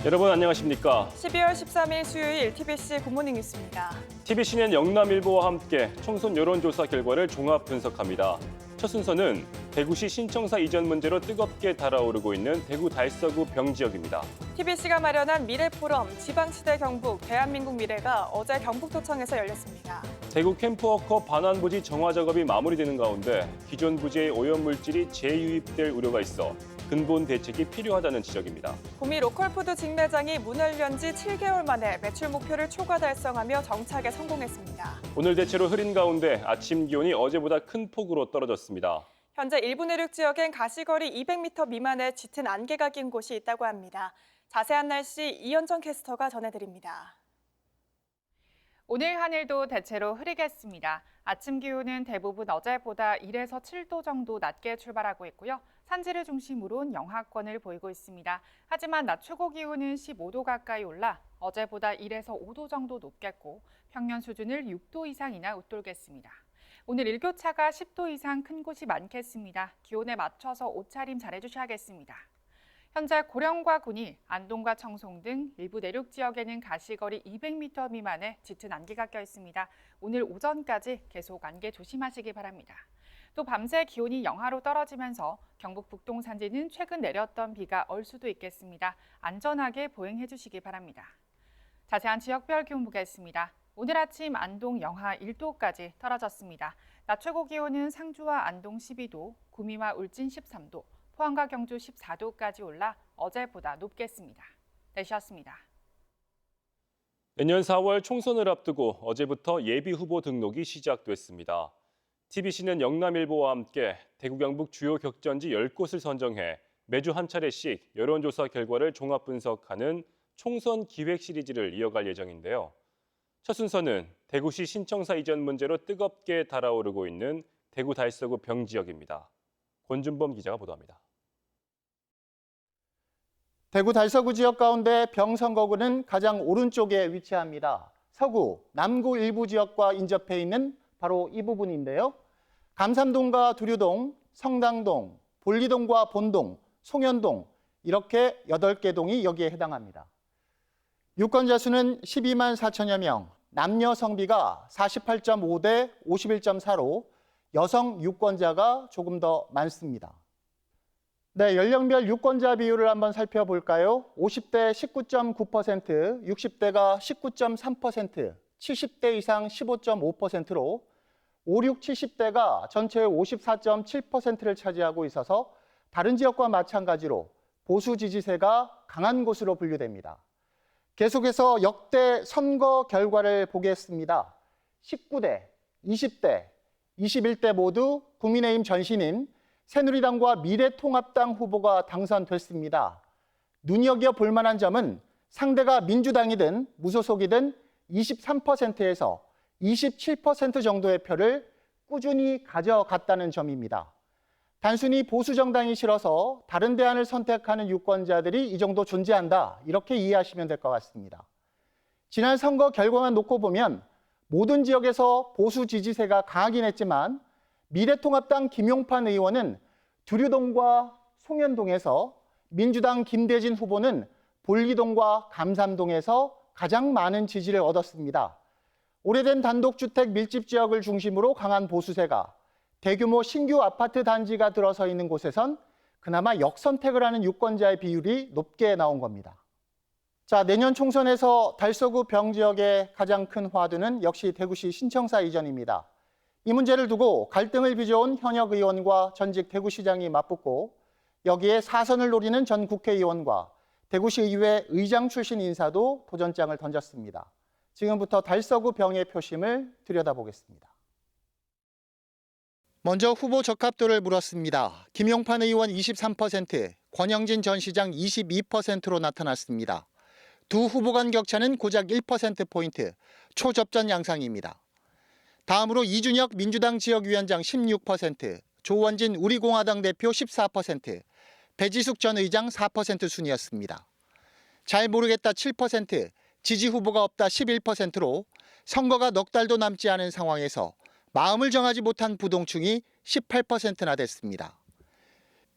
여러분 안녕하십니까? 12월 13일 수요일 TBC 굿모닝 뉴스입니다. TBC는 영남일보와 함께 총선 여론조사 결과를 종합 분석합니다. 첫 순서는 대구시 신청사 이전 문제로 뜨겁게 달아오르고 있는 대구 달서구 병지역입니다. TBC가 마련한 미래포럼 지방시대 경북 대한민국 미래가 어제 경북도청에서 열렸습니다. 대구 캠프워커 반환부지 정화 작업이 마무리되는 가운데 기존 부지의 오염물질이 재유입될 우려가 있어 근본 대책이 필요하다는 지적입니다. 구미 로컬푸드 직매장이 문을 연 지 7개월 만에 매출 목표를 초과 달성하며 정착에 성공했습니다. 오늘 대체로 흐린 가운데 아침 기온이 어제보다 큰 폭으로 떨어졌습니다. 현재 일부 내륙 지역엔 가시거리 200m 미만의 짙은 안개가 낀 곳이 있다고 합니다. 자세한 날씨 이현정 캐스터가 전해드립니다. 오늘 하늘도 대체로 흐리겠습니다. 아침 기온은 대부분 어제보다 1에서 7도 정도 낮게 출발하고 있고요. 산지를 중심으로 영하권을 보이고 있습니다. 하지만 낮 최고 기온은 15도 가까이 올라 어제보다 1에서 5도 정도 높겠고 평년 수준을 6도 이상이나 웃돌겠습니다. 오늘 일교차가 10도 이상 큰 곳이 많겠습니다. 기온에 맞춰서 옷차림 잘해주셔야겠습니다. 현재 고령과 군위, 안동과 청송 등 일부 내륙 지역에는 가시거리 200m 미만의 짙은 안개가 껴 있습니다. 오늘 오전까지 계속 안개 조심하시기 바랍니다. 또 밤새 기온이 영하로 떨어지면서 경북 북동 산지는 최근 내렸던 비가 얼 수도 있겠습니다. 안전하게 보행해 주시기 바랍니다. 자세한 지역별 기온 보겠습니다. 오늘 아침 안동 영하 1도까지 떨어졌습니다. 낮 최고 기온은 상주와 안동 12도, 구미와 울진 13도, 포항과 경주 14도까지 올라 어제보다 높겠습니다. 내셨습니다. 내년 4월 총선을 앞두고 어제부터 예비 후보 등록이 시작됐습니다. TBC는 영남일보와 함께 대구 경북 주요 격전지 10곳을 선정해 매주 한 차례씩 여론조사 결과를 종합 분석하는 총선 기획 시리즈를 이어갈 예정인데요. 첫 순서는 대구시 신청사 이전 문제로 뜨겁게 달아오르고 있는 대구 달서구 병지역입니다. 권준범 기자가 보도합니다. 대구 달서구 지역 가운데 병선거구는 가장 오른쪽에 위치합니다. 서구, 남구 일부 지역과 인접해 있는 바로 이 부분인데요. 감삼동과 두류동, 성당동, 볼리동과 본동, 송현동 이렇게 8개 동이 여기에 해당합니다. 유권자 수는 12만 4천여 명, 남녀 성비가 48.5 대 51.4로 여성 유권자가 조금 더 많습니다. 네, 연령별 유권자 비율을 한번 살펴볼까요? 50대 19.9%, 60대가 19.3%, 70대 이상 15.5%로 5, 6, 70대가 전체의 54.7%를 차지하고 있어서 다른 지역과 마찬가지로 보수 지지세가 강한 곳으로 분류됩니다. 계속해서 역대 선거 결과를 보겠습니다. 19대, 20대, 21대 모두 국민의힘 전신인 새누리당과 미래통합당 후보가 당선됐습니다. 눈여겨볼 만한 점은 상대가 민주당이든 무소속이든 23%에서 27% 정도의 표를 꾸준히 가져갔다는 점입니다. 단순히 보수 정당이 싫어서 다른 대안을 선택하는 유권자들이 이 정도 존재한다, 이렇게 이해하시면 될 것 같습니다. 지난 선거 결과만 놓고 보면 모든 지역에서 보수 지지세가 강하긴 했지만 미래통합당 김용판 의원은 두류동과 송현동에서, 민주당 김대진 후보는 볼리동과 감삼동에서 가장 많은 지지를 얻었습니다. 오래된 단독주택 밀집 지역을 중심으로 강한 보수세가, 대규모 신규 아파트 단지가 들어서 있는 곳에선 그나마 역선택을 하는 유권자의 비율이 높게 나온 겁니다. 자, 내년 총선에서 달서구 병지역의 가장 큰 화두는 역시 대구시 신청사 이전입니다. 이 문제를 두고 갈등을 빚어온 현역 의원과 전직 대구시장이 맞붙고 여기에 사선을 노리는 전 국회의원과 대구시의회 의장 출신 인사도 도전장을 던졌습니다. 지금부터 달서구 병의 표심을 들여다보겠습니다. 먼저 후보 적합도를 물었습니다. 김용판 의원 23%, 권영진 전 시장 22%로 나타났습니다. 두 후보 간 격차는 고작 1%포인트, 초접전 양상입니다. 다음으로 이준혁 민주당 지역위원장 16%, 조원진 우리공화당 대표 14%, 배지숙 전 의장 4% 순이었습니다. 잘 모르겠다 7%, 지지 후보가 없다 11%로 선거가 넉 달도 남지 않은 상황에서 마음을 정하지 못한 부동층이 18%나 됐습니다.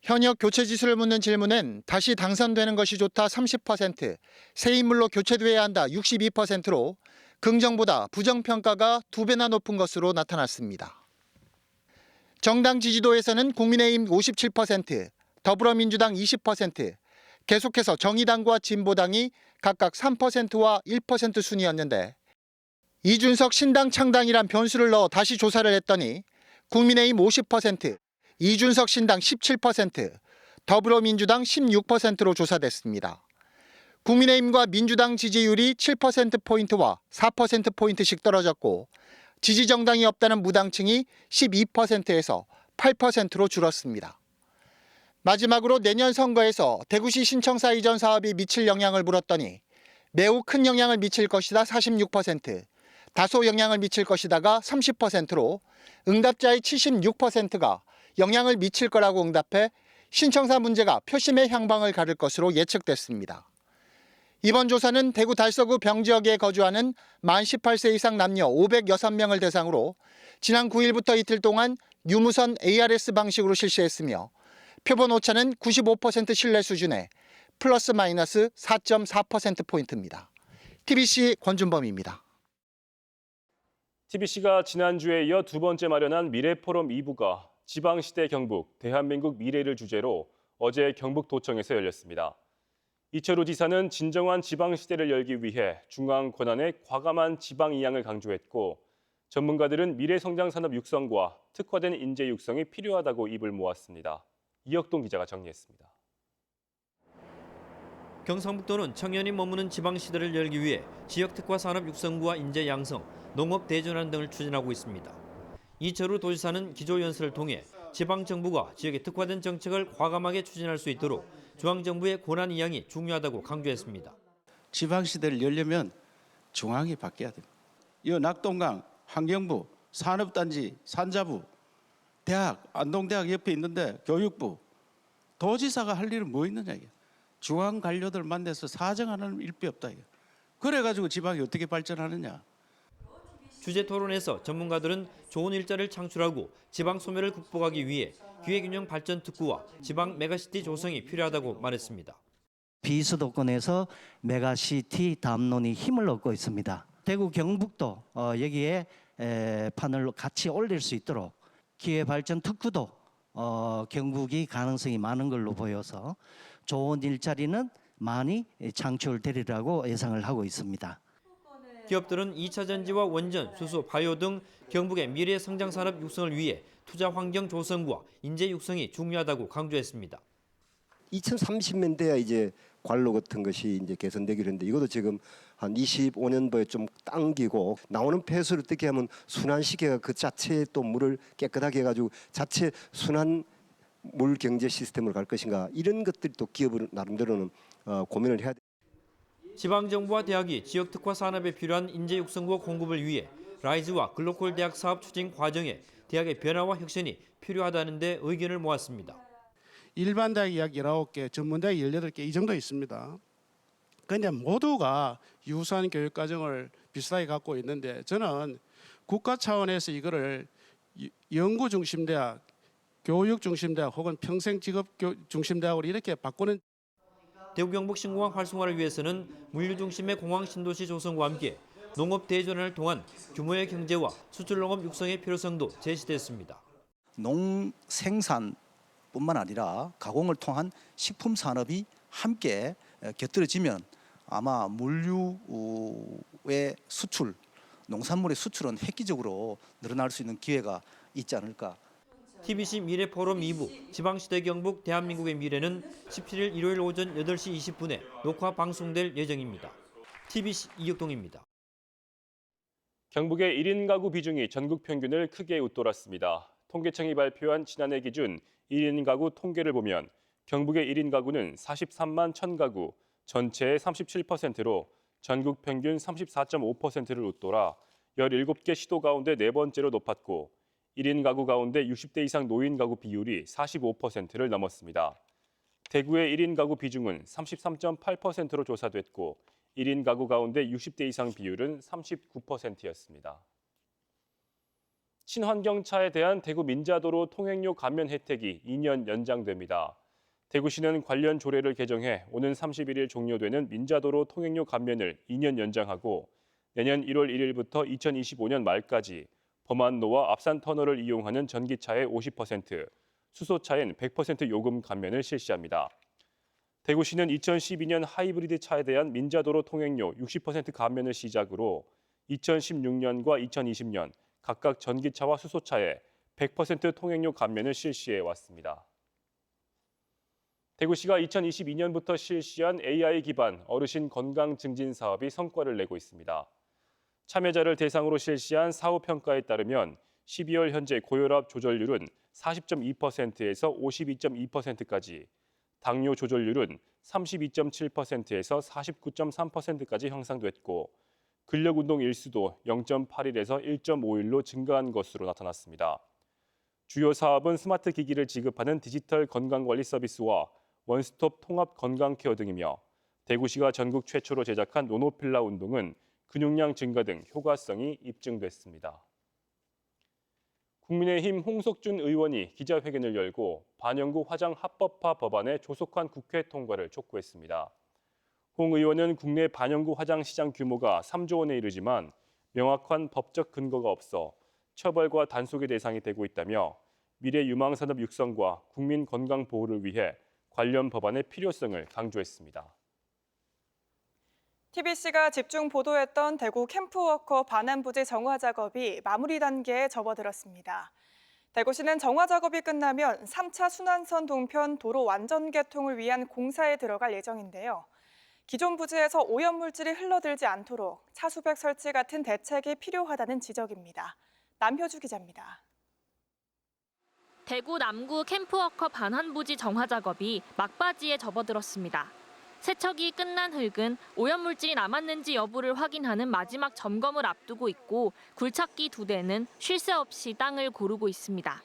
현역 교체 지수를 묻는 질문엔 다시 당선되는 것이 좋다 30%, 새 인물로 교체돼야 한다 62%로 긍정보다 부정평가가 2배나 높은 것으로 나타났습니다. 정당 지지도에서는 국민의힘 57%, 더불어민주당 20%, 계속해서 정의당과 진보당이 각각 3%와 1% 순이었는데 이준석 신당 창당이란 변수를 넣어 다시 조사를 했더니 국민의힘 50%, 이준석 신당 17%, 더불어민주당 16%로 조사됐습니다. 국민의힘과 민주당 지지율이 7%포인트와 4%포인트씩 떨어졌고 지지정당이 없다는 무당층이 12%에서 8%로 줄었습니다. 마지막으로 내년 선거에서 대구시 신청사 이전 사업이 미칠 영향을 물었더니 매우 큰 영향을 미칠 것이다 46%, 다소 영향을 미칠 것이다가 30%로 응답자의 76%가 영향을 미칠 거라고 응답해 신청사 문제가 표심의 향방을 가를 것으로 예측됐습니다. 이번 조사는 대구 달서구 병지역에 거주하는 만 18세 이상 남녀 506명을 대상으로 지난 9일부터 이틀 동안 유무선 ARS 방식으로 실시했으며 표본 오차는 95% 신뢰 수준에 플러스 마이너스 4.4%포인트입니다. TBC 권준범입니다. TBC가 지난주에 이어 두 번째 마련한 미래포럼 2부가 지방시대 경북, 대한민국 미래를 주제로 어제 경북도청에서 열렸습니다. 이철우 지사는 진정한 지방시대를 열기 위해 중앙 권한의 과감한 지방 이양을 강조했고 전문가들은 미래성장산업 육성과 특화된 인재 육성이 필요하다고 입을 모았습니다. 이혁동 기자가 정리했습니다. 경상북도는 청년이 머무는 지방시대를 열기 위해 지역특화 산업 육성과 인재 양성, 농업 대전환 등을 추진하고 있습니다. 이철우 도지사는 기조연설을 통해 지방정부가 지역에 특화된 정책을 과감하게 추진할 수 있도록 중앙정부의 권한 이양이 중요하다고 강조했습니다. 지방시대를 열려면 중앙이 바뀌어야 됩니다. 이 낙동강, 환경부, 산업단지, 산자부, 대학, 안동대학 옆에 있는데 교육부, 도지사가 할 일은 뭐 있느냐 이게. 중앙 관료들 만나서 사정하는 일비 없다 이게. 그래가지고 지방이 어떻게 발전하느냐. 주제 토론에서 전문가들은 좋은 일자리를 창출하고 지방 소멸을 극복하기 위해 기회균형 발전 특구와 지방 메가시티 조성이 필요하다고 말했습니다. 비수도권에서 메가시티 담론이 힘을 얻고 있습니다. 대구 경북도 여기에 판을 같이 올릴 수 있도록 기회발전 특구도 경북이 가능성이 많은 걸로 보여서 좋은 일자리는 많이 창출되리라고 예상을 하고 있습니다. 기업들은 2차 전지와 원전, 수소, 바이오 등 경북의 미래 성장 산업 육성을 위해 투자 환경 조성과 인재 육성이 중요하다고 강조했습니다. 2030년대에 이제 관로 같은 것이 이제 개선되기로 했는데 이것도 지금 한 25년도에 좀 당기고 나오는 폐수를 어떻게 하면 순환시켜가 그 자체의 또 물을 깨끗하게 해가지고 자체 순환 물 경제 시스템으로 갈 것인가 이런 것들이 또 기업을 나름대로는 고민을 해야 돼. 지방정부와 대학이 지역 특화 산업에 필요한 인재 육성과 공급을 위해 라이즈와 글로컬 대학 사업 추진 과정에 대학의 변화와 혁신이 필요하다는 데 의견을 모았습니다. 일반 대학 약 19개, 전문대학 18개 이 정도 있습니다. 그런데 모두가 유사한 교육 과정을 비슷하게 갖고 있는데 저는 국가 차원에서 이거를 연구 중심 대학, 교육 중심 대학 혹은 평생 직업 중심 대학으로 이렇게 바꾸는 대구 경북 신공항 활성화를 위해서는 물류 중심의 공항 신도시 조성과 함께 농업 대전환을 통한 규모의 경제와 수출 농업 육성의 필요성도 제시됐습니다. 농생산뿐만 아니라 가공을 통한 식품 산업이 함께 곁들여지면 아마 물류의 수출, 농산물의 수출은 획기적으로 늘어날 수 있는 기회가 있지 않을까. TBC 미래포럼 2부 지방시대 경북 대한민국의 미래는 17일 일요일 오전 8시 20분에 녹화 방송될 예정입니다. TBC 이혁동입니다. 경북의 1인 가구 비중이 전국 평균을 크게 웃돌았습니다. 통계청이 발표한 지난해 기준 1인 가구 통계를 보면 경북의 1인 가구는 43만 1,000가구, 전체의 37%로 전국 평균 34.5%를 웃돌아 17개 시도 가운데 네 번째로 높았고 1인 가구 가운데 60대 이상 노인 가구 비율이 45%를 넘었습니다. 대구의 1인 가구 비중은 33.8%로 조사됐고 1인 가구 가운데 60대 이상 비율은 39%였습니다. 친환경차에 대한 대구 민자도로 통행료 감면 혜택이 2년 연장됩니다. 대구시는 관련 조례를 개정해 오는 31일 종료되는 민자도로 통행료 감면을 2년 연장하고 내년 1월 1일부터 2025년 말까지 범안로와 앞산터널을 이용하는 전기차의 50%, 수소차엔 100% 요금 감면을 실시합니다. 대구시는 2012년 하이브리드 차에 대한 민자도로 통행료 60% 감면을 시작으로 2016년과 2020년 각각 전기차와 수소차에 100% 통행료 감면을 실시해 왔습니다. 대구시가 2022년부터 실시한 AI 기반 어르신 건강 증진 사업이 성과를 내고 있습니다. 참여자를 대상으로 실시한 사후 평가에 따르면 12월 현재 고혈압 조절률은 40.2%에서 52.2%까지, 당뇨 조절률은 32.7%에서 49.3%까지 향상됐고 근력운동 일수도 0.81에서 1.51로 증가한 것으로 나타났습니다. 주요 사업은 스마트 기기를 지급하는 디지털 건강관리 서비스와 원스톱 통합 건강케어 등이며 대구시가 전국 최초로 제작한 노노필라 운동은 근육량 증가 등 효과성이 입증됐습니다. 국민의힘 홍석준 의원이 기자회견을 열고 반영구 화장 합법화 법안의 조속한 국회 통과를 촉구했습니다. 홍 의원은 국내 반영구 화장 시장 규모가 3조 원에 이르지만 명확한 법적 근거가 없어 처벌과 단속의 대상이 되고 있다며 미래 유망산업 육성과 국민 건강 보호를 위해 관련 법안의 필요성을 강조했습니다. TBC가 집중 보도했던 대구 캠프워커 반환 부지 정화 작업이 마무리 단계에 접어들었습니다. 대구시는 정화 작업이 끝나면 3차 순환선 동편 도로 완전 개통을 위한 공사에 들어갈 예정인데요. 기존 부지에서 오염물질이 흘러들지 않도록 차수백 설치 같은 대책이 필요하다는 지적입니다. 남효주 기자입니다. 대구 남구 캠프워커 반환부지 정화 작업이 막바지에 접어들었습니다. 세척이 끝난 흙은 오염물질이 남았는지 여부를 확인하는 마지막 점검을 앞두고 있고 굴착기 2대는 쉴 새 없이 땅을 고르고 있습니다.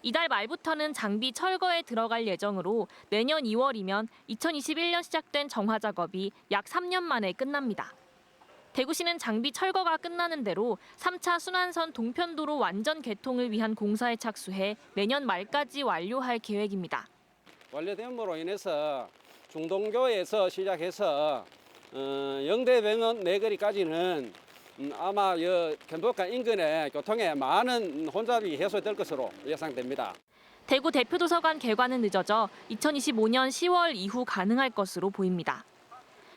이달 말부터는 장비 철거에 들어갈 예정으로 내년 2월이면 2021년 시작된 정화 작업이 약 3년 만에 끝납니다. 대구시는 장비 철거가 끝나는 대로 3차 순환선 동편도로 완전 개통을 위한 공사에 착수해 내년 말까지 완료할 계획입니다. 완료됨으로 인해서 중동교에서 시작해서 영대병원 내거리까지는 아마 캠프워커 인근의 교통에 많은 혼잡이 해소될 것으로 예상됩니다. 대구 대표도서관 개관은 늦어져 2025년 10월 이후 가능할 것으로 보입니다.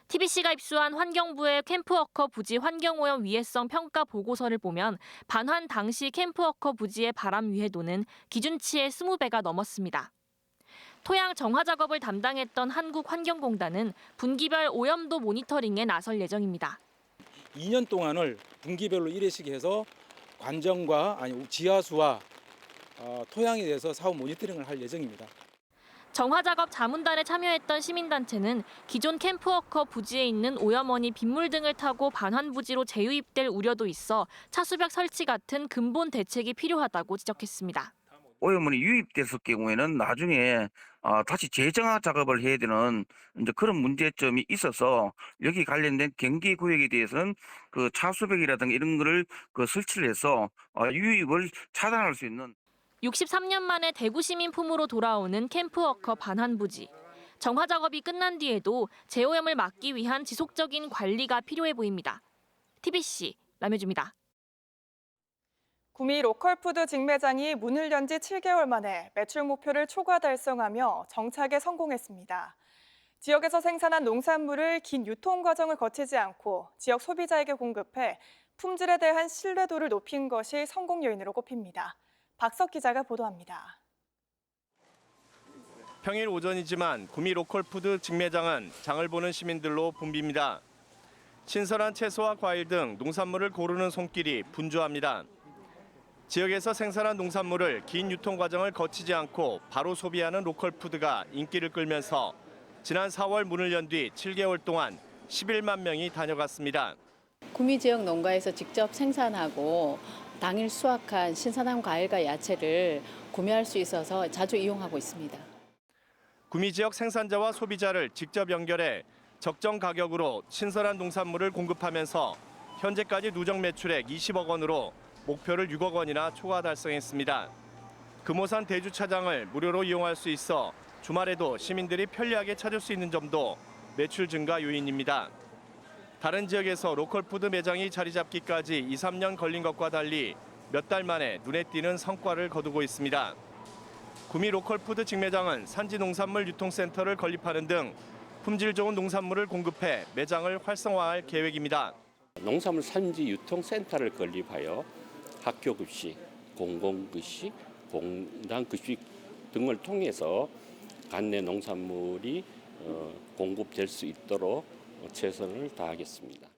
TBC가 입수한 환경부의 캠프워커 부지 환경오염 위해성 평가 보고서를 보면 반환 당시 캠프워커 부지의 바람 위해도는 기준치의 20배가 넘었습니다. 토양 정화 작업을 담당했던 한국환경공단은 분기별 오염도 모니터링에 나설 예정입니다. 2년 동안을 분기별로 1회씩 해서 관정과 지하수와 토양에 대해서 사후 모니터링을 할 예정입니다. 정화 작업 자문단에 참여했던 시민단체는 기존 캠프워커 부지에 있는 오염원이 빗물 등을 타고 반환 부지로 재유입될 우려도 있어 차수벽 설치 같은 근본 대책이 필요하다고 지적했습니다. 오염물이 유입됐을 경우에는 나중에 다시 재정화 작업을 해야 되는 이제 그런 문제점이 있어서 여기 관련된 경계 구역에 대해서는 그 차수벽이라든가 이런 거를 설치를 해서 유입을 차단할 수 있는. 63년 만에 대구 시민 품으로 돌아오는 캠프워커 반환 부지. 정화 작업이 끝난 뒤에도 재오염을 막기 위한 지속적인 관리가 필요해 보입니다. TBC 남효주입니다. 구미 로컬푸드 직매장이 문을 연 지 7개월 만에 매출 목표를 초과 달성하며 정착에 성공했습니다. 지역에서 생산한 농산물을 긴 유통 과정을 거치지 않고 지역 소비자에게 공급해 품질에 대한 신뢰도를 높인 것이 성공 요인으로 꼽힙니다. 박석 기자가 보도합니다. 평일 오전이지만 구미 로컬푸드 직매장은 장을 보는 시민들로 붐빕니다. 신선한 채소와 과일 등 농산물을 고르는 손길이 분주합니다. 지역에서 생산한 농산물을 긴 유통 과정을 거치지 않고 바로 소비하는 로컬푸드가 인기를 끌면서 지난 4월 문을 연 뒤 7개월 동안 11만 명이 다녀갔습니다. 구미 지역 농가에서 직접 생산하고 당일 수확한 신선한 과일과 야채를 구매할 수 있어서 자주 이용하고 있습니다. 구미 지역 생산자와 소비자를 직접 연결해 적정 가격으로 신선한 농산물을 공급하면서 현재까지 누적 매출액 20억 원으로 목표를 6억 원이나 초과 달성했습니다. 금호산 대주차장을 무료로 이용할 수 있어 주말에도 시민들이 편리하게 찾을 수 있는 점도 매출 증가 요인입니다. 다른 지역에서 로컬푸드 매장이 자리 잡기까지 2, 3년 걸린 것과 달리 몇 달 만에 눈에 띄는 성과를 거두고 있습니다. 구미 로컬푸드 직매장은 산지 농산물 유통센터를 건립하는 등 품질 좋은 농산물을 공급해 매장을 활성화할 계획입니다. 농산물 산지 유통센터를 건립하여 학교급식, 공공급식, 공단급식 등을 통해서 관내 농산물이 공급될 수 있도록 최선을 다하겠습니다.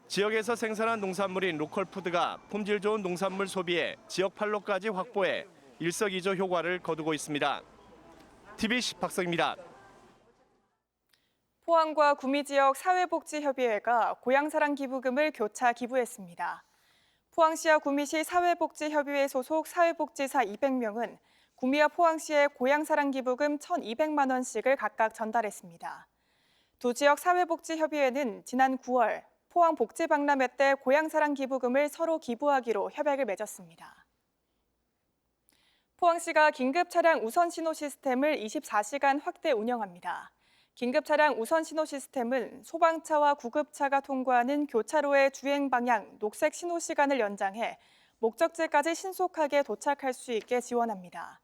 지역에서 생산한 농산물인 로컬푸드가 품질 좋은 농산물 소비에 지역 판로까지 확보해 일석이조 효과를 거두고 있습니다. TBC 박성입니다. 포항과 구미 지역 사회복지협의회가 고향사랑 기부금을 교차 기부했습니다. 포항시와 구미시 사회복지협의회 소속 사회복지사 200명은 구미와 포항시에 고향사랑 기부금 1,200만 원씩을 각각 전달했습니다. 두 지역 사회복지협의회는 지난 9월 포항 복지박람회 때 고향사랑 기부금을 서로 기부하기로 협약을 맺었습니다. 포항시가 긴급차량 우선 신호 시스템을 24시간 확대 운영합니다. 긴급차량 우선 신호 시스템은 소방차와 구급차가 통과하는 교차로의 주행 방향 녹색 신호 시간을 연장해 목적지까지 신속하게 도착할 수 있게 지원합니다.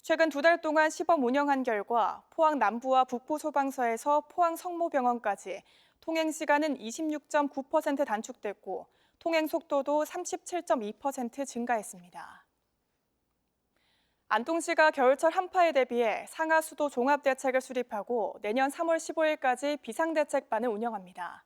최근 2달 동안 시범 운영한 결과 포항 남부와 북부 소방서에서 포항 성모병원까지 통행 시간은 26.9% 단축됐고 통행 속도도 37.2% 증가했습니다. 안동시가 겨울철 한파에 대비해 상하수도 종합대책을 수립하고 내년 3월 15일까지 비상대책반을 운영합니다.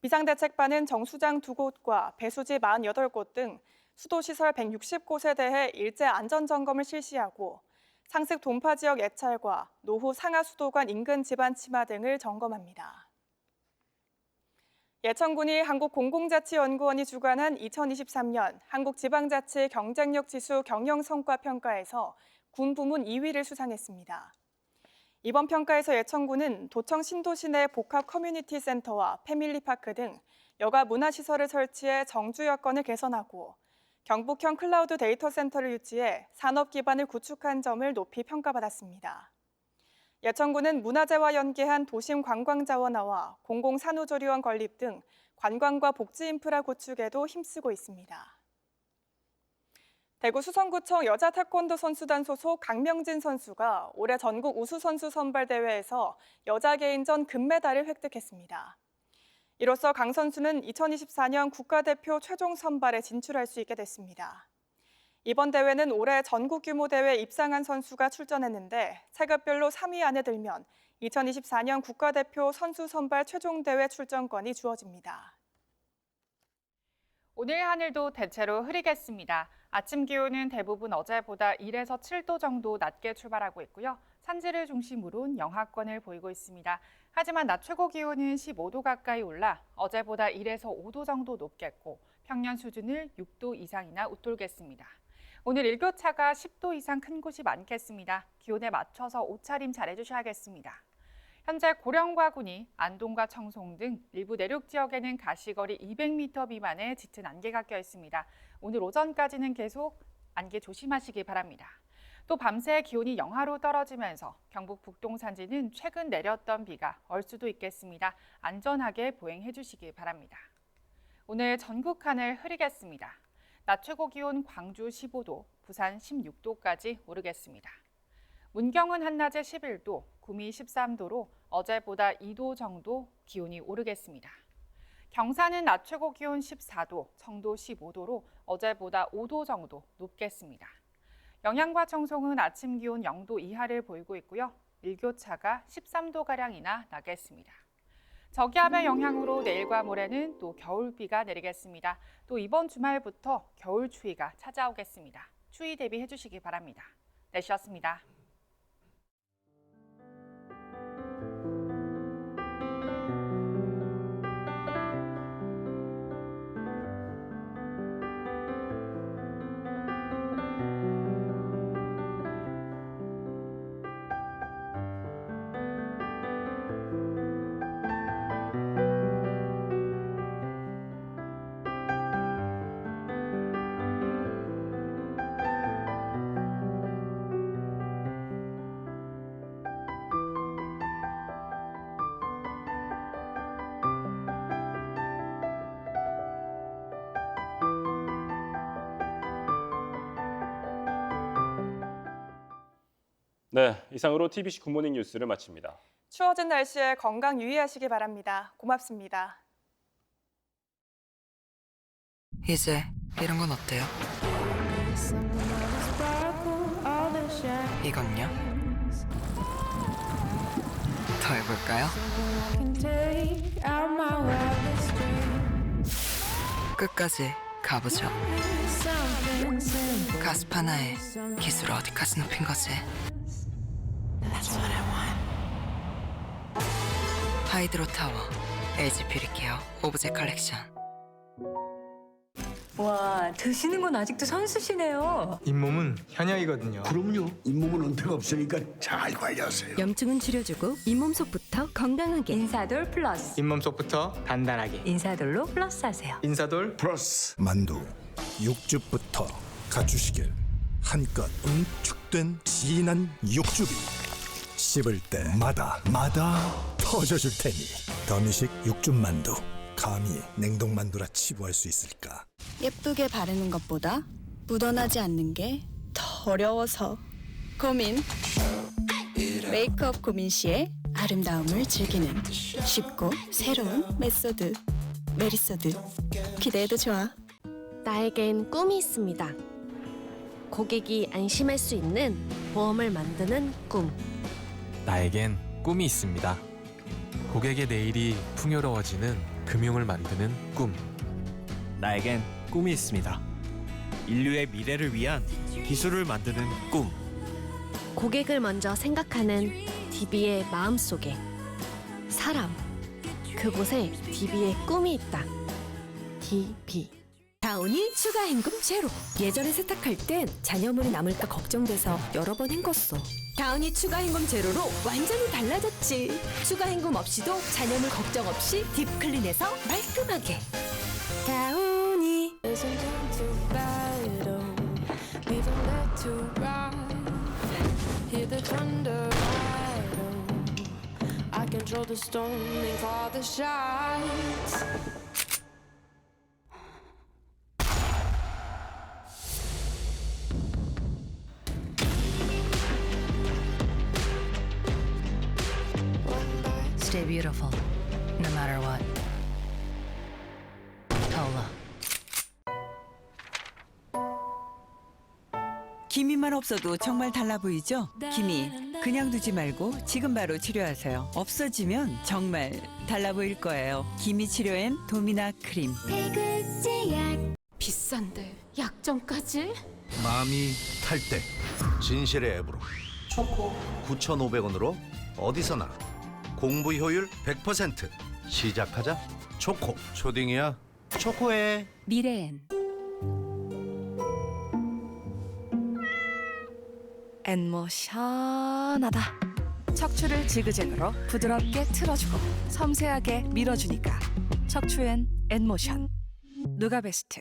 비상대책반은 정수장 2곳과 배수지 48곳 등 수도시설 160곳에 대해 일제 안전점검을 실시하고 상습 동파 지역 예찰과 노후 상하수도관 인근 집안 침하 등을 점검합니다. 예천군이 한국공공자치연구원이 주관한 2023년 한국지방자치 경쟁력 지수 경영성과평가에서 군 부문 2위를 수상했습니다. 이번 평가에서 예천군은 도청 신도시 내 복합 커뮤니티 센터와 패밀리파크 등 여가 문화시설을 설치해 정주 여건을 개선하고 경북형 클라우드 데이터 센터를 유치해 산업 기반을 구축한 점을 높이 평가받았습니다. 예천군은 문화재와 연계한 도심 관광자원화와 공공산후조리원 건립 등 관광과 복지 인프라 구축에도 힘쓰고 있습니다. 대구 수성구청 여자 태권도 선수단 소속 강명진 선수가 올해 전국 우수선수 선발대회에서 여자 개인전 금메달을 획득했습니다. 이로써 강 선수는 2024년 국가대표 최종 선발에 진출할 수 있게 됐습니다. 이번 대회는 올해 전국 규모 대회에 입상한 선수가 출전했는데 체급별로 3위 안에 들면 2024년 국가대표 선수 선발 최종 대회 출전권이 주어집니다. 오늘 하늘도 대체로 흐리겠습니다. 아침 기온은 대부분 어제보다 1에서 7도 정도 낮게 출발하고 있고요. 산지를 중심으로는 영하권을 보이고 있습니다. 하지만 낮 최고 기온은 15도 가까이 올라 어제보다 1에서 5도 정도 높겠고 평년 수준을 6도 이상이나 웃돌겠습니다. 오늘 일교차가 10도 이상 큰 곳이 많겠습니다. 기온에 맞춰서 옷차림 잘해주셔야겠습니다. 현재 고령과 군위, 안동과 청송 등 일부 내륙 지역에는 가시거리 200m 미만의 짙은 안개가 껴 있습니다. 오늘 오전까지는 계속 안개 조심하시기 바랍니다. 또 밤새 기온이 영하로 떨어지면서 경북 북동 산지는 최근 내렸던 비가 얼 수도 있겠습니다. 안전하게 보행해 주시기 바랍니다. 오늘 전국 하늘 흐리겠습니다. 낮 최고 기온 광주 15도, 부산 16도까지 오르겠습니다. 문경은 한낮에 11도, 구미 13도로 어제보다 2도 정도 기온이 오르겠습니다. 경산은 낮 최고 기온 14도, 청도 15도로 어제보다 5도 정도 높겠습니다. 영양과 청송은 아침 기온 0도 이하를 보이고 있고요. 일교차가 13도가량이나 나겠습니다. 저기압의 영향으로 내일과 모레는 또 겨울비가 내리겠습니다. 또 이번 주말부터 겨울 추위가 찾아오겠습니다. 추위 대비해 주시기 바랍니다. 날씨였습니다. 네, 이상으로 TBC 굿모닝 뉴스를 마칩니다. 추워진 날씨에 건강 유의하시기 바랍니다. 고맙습니다. 이제 이런 건 어때요? 이건요? 더 해볼까요? 끝까지 가보죠. 가스파나의 기술을 어디까지 높인 거지? 하이드로 타워, LG 뷰리케어 오브제 컬렉션. 와, 드시는 건 아직도 선수시네요. 잇몸은 현역이거든요. 그럼요. 잇몸은 은퇴가 없으니까 잘 관리하세요. 염증은 줄여주고 잇몸 속부터 건강하게. 인사돌 플러스. 잇몸 속부터 단단하게. 인사돌로 플러스 하세요. 인사돌 플러스. 만두, 육즙부터 갖추시길. 한껏 응축된 진한 육즙이 씹을 때마다 터져줄 테니 더미식 육즙만두. 감히 냉동만두라 치부할 수 있을까? 예쁘게 바르는 것보다 묻어나지 않는 게 더 어려워서 고민. 메이크업 고민 시에 아름다움을 즐기는 쉽고 새로운 메소드. 메리소드. 기대해도 좋아. 나에겐 꿈이 있습니다. 고객이 안심할 수 있는 보험을 만드는 꿈. 나에겐 꿈이 있습니다. 고객의 내일이 풍요로워지는 금융을 만드는 꿈. 나에겐 꿈이 있습니다. 인류의 미래를 위한 기술을 만드는 꿈. 고객을 먼저 생각하는 DB의 마음속에 사람, 그곳에 DB의 꿈이 있다. DB. 다운이 추가 헹굼 제로. 예전에 세탁할 땐 잔여물이 남을까 걱정돼서 여러 번 헹궜어. 다운이 추가 헹굼 제로로 완전히 달라졌지. 추가 헹굼 없이도 잔여물 걱정 없이 딥클린해서 말끔하게. 다운이. Stay beautiful, no matter what. Tola. 기미만 없어도 정말 달라 보이죠? 기미 그냥 두지 말고 지금 바로 치료하세요. 없어지면 정말 달라 보일 거예요. 기미 치료엔 도미나 크림. 비싼데 약점까지? 마음이 탈 때 진실의 앱으로 초코 9,500원으로 어디서나 공부 효율 100%. 시작하자. 초코. 초딩이야. 초코해. 미래엔. 엔모션하다. 척추를 지그재그로 부드럽게 틀어주고 섬세하게 밀어주니까 척추엔 엔모션. 누가 베스트?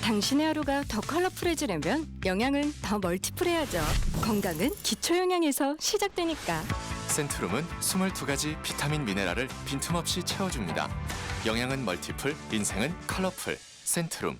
당신의 하루가 더 컬러풀해지려면 영양은 더 멀티플해야죠. 건강은 기초 영양에서 시작되니까. 센트룸은 22가지 비타민 미네랄을 빈틈없이 채워줍니다. 영양은 멀티플, 인생은 컬러풀. 센트룸.